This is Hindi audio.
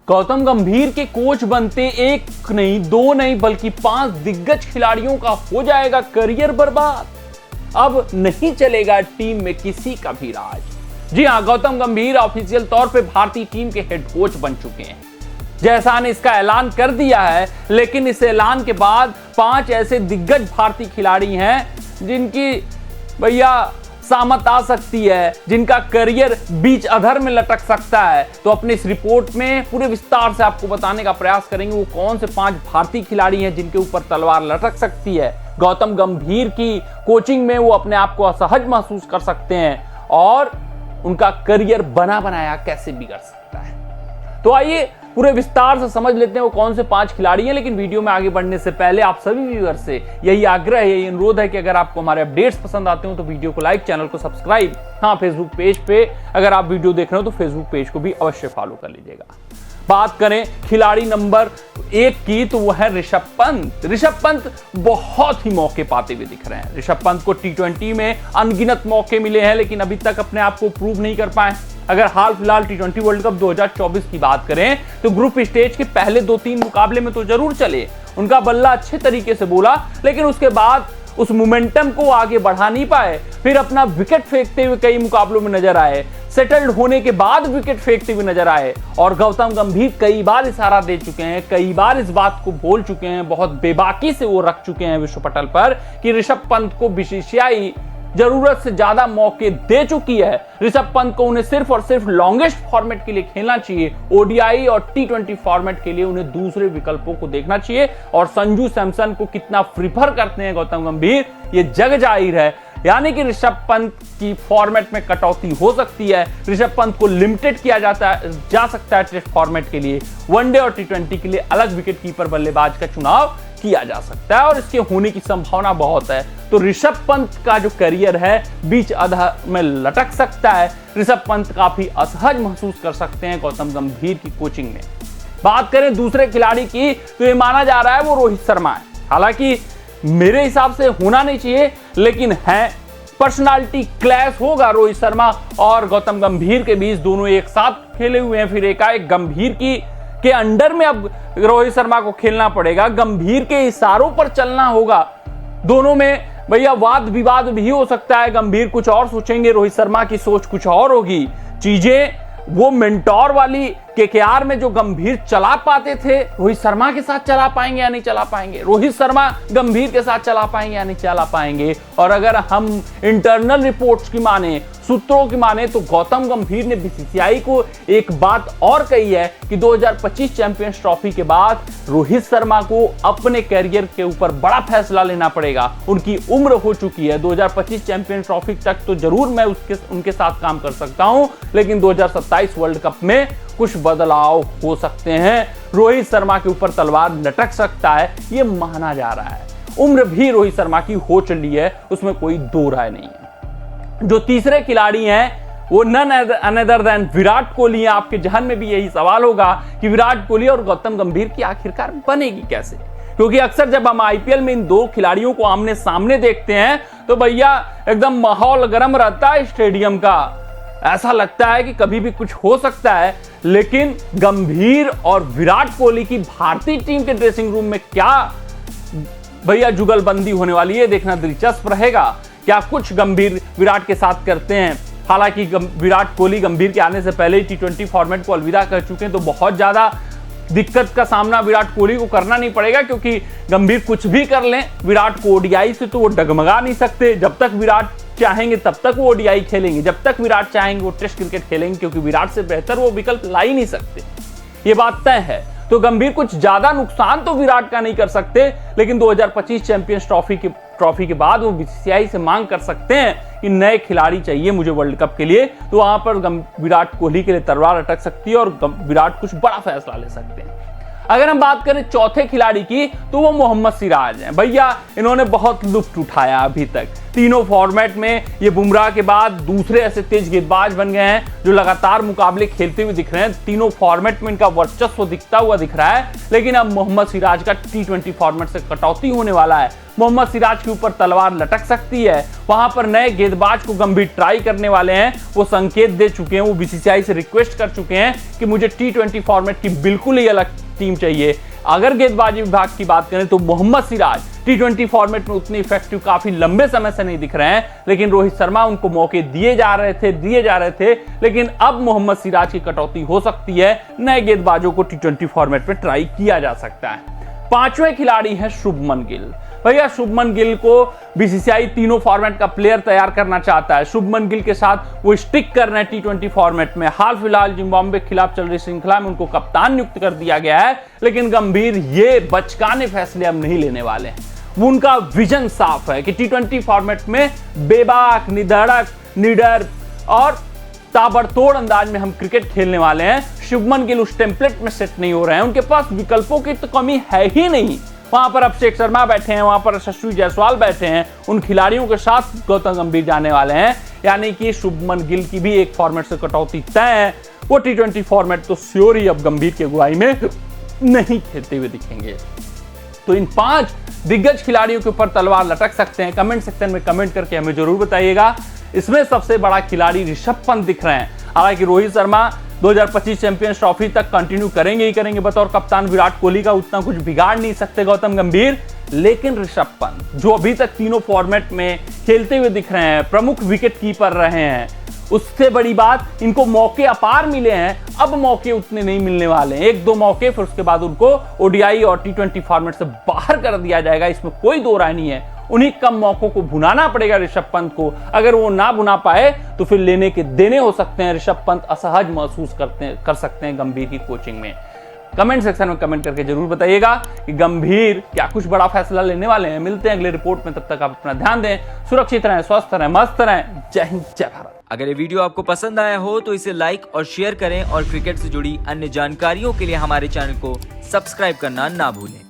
गौतम गंभीर के कोच बनते एक नहीं, दो नहीं, बल्कि 5 दिग्गज खिलाड़ियों का हो जाएगा करियर बर्बाद। अब नहीं चलेगा टीम में किसी का भी राज। जी हां, गौतम गंभीर ऑफिशियल तौर पे भारतीय टीम के हेड कोच बन चुके हैं। जैसा ने इसका ऐलान कर दिया है, लेकिन इस ऐलान के बाद 5 ऐसे दिग्गज भारतीय खिलाड़ी हैं जिनकी भैया सामत आ सकती है, जिनका करियर बीच अधर में लटक सकता है। तो अपने इस रिपोर्ट में पूरे विस्तार से आपको बताने का प्रयास करेंगे वो कौन से 5 भारतीय खिलाड़ी हैं जिनके ऊपर तलवार लटक सकती है। गौतम गंभीर की कोचिंग में वो अपने आप को असहज महसूस कर सकते हैं और उनका करियर बना बनाया कैसे बिगड़ सकता है। तो आइए पूरे विस्तार से समझ लेते हैं वो कौन से 5 खिलाड़ी हैं। लेकिन वीडियो में आगे बढ़ने से पहले आप सभी व्यूअर से यही आग्रह है, यही अनुरोध है कि अगर आपको हमारे अपडेट्स पसंद आते हो तो वीडियो को लाइक, चैनल को सब्सक्राइब, हाँ फेसबुक पेज पे अगर आप वीडियो देख रहे हो तो फेसबुक पेज को भी अवश्य फॉलो कर लीजिएगा। बात करें खिलाड़ी नंबर 1 की तो वो है ऋषभ पंत। ऋषभ पंत बहुत ही मौके पाते हुए दिख रहे हैं। ऋषभ पंत को T20 में अनगिनत मौके मिले हैं, लेकिन अभी तक अपने आप को प्रूव नहीं कर पाए। अगर हाल फिलहाल T20 वर्ल्ड कप 2024 की बात करें तो ग्रुप स्टेज के पहले 2-3 मुकाबले में तो जरूर चले, उनका बल्ला अच्छे तरीके से बोला, लेकिन उसके बाद उस मोमेंटम को आगे बढ़ा नहीं पाए। फिर अपना विकेट फेंकते हुए कई मुकाबलों में नजर आए, सेटल्ड होने के बाद विकेट फेंकते हुए नजर आए। और गौतम गंभीर कई बार इशारा दे चुके हैं, कई बार इस बात को बोल चुके हैं, बहुत बेबाकी से वो रख चुके हैं विश्व पटल पर कि ऋषभ पंत को बीसीसीआई जरूरत से ज्यादा मौके दे चुकी है। ऋषभ पंत को उन्हें सिर्फ और सिर्फ लॉन्गेस्ट फॉर्मेट के लिए खेलना चाहिए। ओडीआई और T20 फॉर्मेट के लिए उन्हें दूसरे विकल्पों को देखना चाहिए। और संजू सैमसन को कितना प्रीफर करते हैं गौतम गंभीर, ये जग जाहिर है। यानी कि ऋषभ पंत की फॉर्मेट में कटौती हो सकती है। ऋषभ पंत को लिमिटेड किया जा सकता है टेस्ट फॉर्मेट के लिए। वनडे और T20 के लिए अलग विकेट कीपर बल्लेबाज का चुनाव किया जा सकता है और इसके होने की संभावना बहुत है। तो ऋषभ पंत का जो करियर है बीच अधर में लटक सकता है। ऋषभ पंत काफी असहज महसूस कर सकते हैं गौतम गंभीर की कोचिंग में। बात करें दूसरे खिलाड़ी की तो ये माना जा रहा है वो रोहित शर्मा है। हालांकि मेरे हिसाब से होना नहीं चाहिए, लेकिन है पर्सनालिटी क्लैश होगा रोहित शर्मा और गौतम गंभीर के बीच। दोनों एक साथ खेले हुए हैं, फिर एकाएक गंभीर के अंडर में अब रोहित शर्मा को खेलना पड़ेगा, गंभीर के इशारों पर चलना होगा। दोनों में भैया वाद विवाद भी हो सकता है। गंभीर कुछ और सोचेंगे, रोहित शर्मा की सोच कुछ और होगी। चीजें वो मेंटोर वाली केकेआर में जो गंभीर चला पाते थे, रोहित शर्मा के साथ चला पाएंगे या नहीं चला पाएंगे, रोहित शर्मा गंभीर के साथ चला पाएंगे या नहीं चला पाएंगे। और अगर हम इंटरनल रिपोर्ट्स की माने, सूत्रों की माने, तो गौतम गंभीर ने बीसीसीआई को एक बात और कही है कि 2025 चैंपियंस ट्रॉफी के बाद रोहित शर्मा को अपने कैरियर के ऊपर बड़ा फैसला लेना पड़ेगा। उनकी उम्र हो चुकी है। 2025 चैंपियंस ट्रॉफी तक तो जरूर मैं उनके साथ काम कर सकता हूं, लेकिन 2027 वर्ल्ड कप में कुछ बदलाव हो सकते हैं। रोहित शर्मा के ऊपर तलवार लटक सकता है, यह माना जा रहा है। उम्र भी रोहित शर्मा की हो चली है, उसमें कोई दो राय नहीं है। जो तीसरे खिलाड़ी हैं वो none other than Virat Kohli हैं। आपके जहन में भी यही सवाल होगा कि विराट कोहली और गौतम गंभीर की आखिरकार बनेगी कैसे, क्योंकि अक्सर जब हम आईपीएल में इन 2 खिलाड़ियों को आमने सामने देखते हैं तो भैया एकदम माहौल गर्म रहता है स्टेडियम का। ऐसा लगता है कि कभी भी कुछ हो सकता है। लेकिन गंभीर और विराट कोहली की भारतीय टीम के ड्रेसिंग रूम में क्या भैया जुगलबंदी होने वाली है, देखना दिलचस्प रहेगा। क्या कुछ गंभीर विराट के साथ करते हैं। हालांकि विराट कोहली गंभीर के आने से पहले ही T20 फॉर्मेट को अलविदा कर चुके हैं, तो बहुत ज्यादा दिक्कत का सामना विराट कोहली को करना नहीं पड़ेगा, क्योंकि गंभीर कुछ भी कर लें, विराट को ओडीआई से तो वो डगमगा नहीं सकते। जब तक विराट चाहेंगे तब तक वो ओडीआई खेलेंगे, जब तक विराट चाहेंगे वो टेस्ट क्रिकेट खेलेंगे, क्योंकि विराट से बेहतर वो विकल्प ला ही नहीं सकते। ये बात तय है। तो गंभीर कुछ ज्यादा नुकसान तो विराट का नहीं कर सकते, लेकिन 2025 चैंपियंस ट्रॉफी के बाद वो बीसीसीआई से मांग कर सकते हैं कि नए खिलाड़ी चाहिए मुझे वर्ल्ड कप के लिए। तो वहां पर विराट कोहली के लिए तलवार अटक सकती है और विराट कुछ बड़ा फैसला ले सकते हैं। अगर हम बात करें चौथे खिलाड़ी की तो वो मोहम्मद सिराज हैं। भैया इन्होंने बहुत लुत्फ उठाया अभी तक, तीनों फॉर्मेट में ये बुमराह के बाद दूसरे ऐसे तेज गेंदबाज बन गए हैं जो लगातार मुकाबले खेलते हुए दिख रहे हैं। तीनों फॉर्मेट में इनका वर्चस्व दिखता हुआ दिख रहा है, लेकिन अब मोहम्मद सिराज का T20 फॉर्मेट से कटौती होने वाला है। मोहम्मद सिराज के ऊपर तलवार लटक सकती है, वहां पर नए गेंदबाज को गंभीर ट्राई करने वाले हैं। वो संकेत दे चुके हैं, वो BCCI से रिक्वेस्ट कर चुके हैं कि मुझे T20 फॉर्मेट की बिल्कुल ही अलग टीम चाहिए। अगर गेंदबाजी विभाग की बात करें तो मोहम्मद सिराज T20 फॉर्मेट में उतने इफेक्टिव काफी लंबे समय से नहीं दिख रहे हैं, लेकिन रोहित शर्मा उनको मौके दिए जा रहे थे, लेकिन अब मोहम्मद सिराज की कटौती हो सकती है। नए गेंदबाजों को T20 फॉर्मेट में ट्राई किया जा सकता है। पांचवें खिलाड़ी है शुभमन गिल। भैया शुभमन गिल को BCCI तीनों फॉर्मेट का प्लेयर तैयार करना चाहता है। शुभमन गिल के साथ वो स्टिक कर रहे हैं T20 फॉर्मेट में। हाल फिलहाल जिम्बाब्वे के खिलाफ चल रही श्रृंखला में उनको कप्तान नियुक्त कर दिया गया है, लेकिन गंभीर ये बचकाने फैसले अब नहीं लेने वाले हैं। उनका विजन साफ है कि T20 फॉर्मेट में बेबाक, निधड़क, निडर और ताबड़तोड़ अंदाज में हम क्रिकेट खेलने वाले हैं। शुभमन गिल उस टेम्पलेट में सेट नहीं हो रहे हैं, उनके पास विकल्पों की तो कमी है ही नहीं। वहां पर अभिषेक शर्मा बैठे हैं, वहां पर यशस्वी जायसवाल बैठे हैं, उन खिलाड़ियों के साथ गौतम गंभीर जाने वाले हैं। यानी कि शुभमन गिल की भी एक फॉर्मेट से कटौती तय है। वो T20 फॉर्मेट तो श्योर ही अब गंभीर की अगुवाई में नहीं खेलते हुए दिखेंगे। तो इन 5 दिग्गज खिलाड़ियों के ऊपर तलवार लटक सकते हैं। कमेंट सेक्शन में कमेंट करके हमें जरूर बताइएगा। इसमें सबसे बड़ा खिलाड़ी ऋषभ पंत दिख रहे हैं। हालांकि रोहित शर्मा 2025 चैंपियंस ट्रॉफी तक कंटिन्यू करेंगे ही करेंगे बतौर कप्तान, विराट कोहली का उतना कुछ बिगाड़ नहीं सकते गौतम गंभीर। लेकिन ऋषभ पंत जो अभी तक तीनों फॉर्मेट में खेलते हुए दिख रहे हैं, प्रमुख विकेट कीपर रहे हैं, उससे बड़ी बात इनको मौके अपार मिले हैं। अब मौके उतने नहीं मिलने वाले हैं, 1-2 मौके, फिर उसके बाद उनको ODI और T20 फॉर्मेट से बाहर कर दिया जाएगा, इसमें कोई दो राय नहीं है। उन्हीं कम मौकों को भुनाना पड़ेगा ऋषभ पंत को। अगर वो ना भुना पाए तो फिर लेने के देने हो सकते हैं। ऋषभ पंत असहज महसूस कर सकते हैं गंभीर की कोचिंग में। कमेंट सेक्शन में कमेंट करके जरूर बताइएगा कि गंभीर क्या कुछ बड़ा फैसला लेने वाले हैं। मिलते हैं अगले रिपोर्ट में, तब तक आप अपना ध्यान दें, सुरक्षित रहें, स्वस्थ रहें, मस्त रहें। जय हिंद, जय भारत। अगर ये वीडियो आपको पसंद आया हो तो इसे लाइक और शेयर करें और क्रिकेट से जुड़ी अन्य जानकारियों के लिए हमारे चैनल को सब्सक्राइब करना ना भूलें।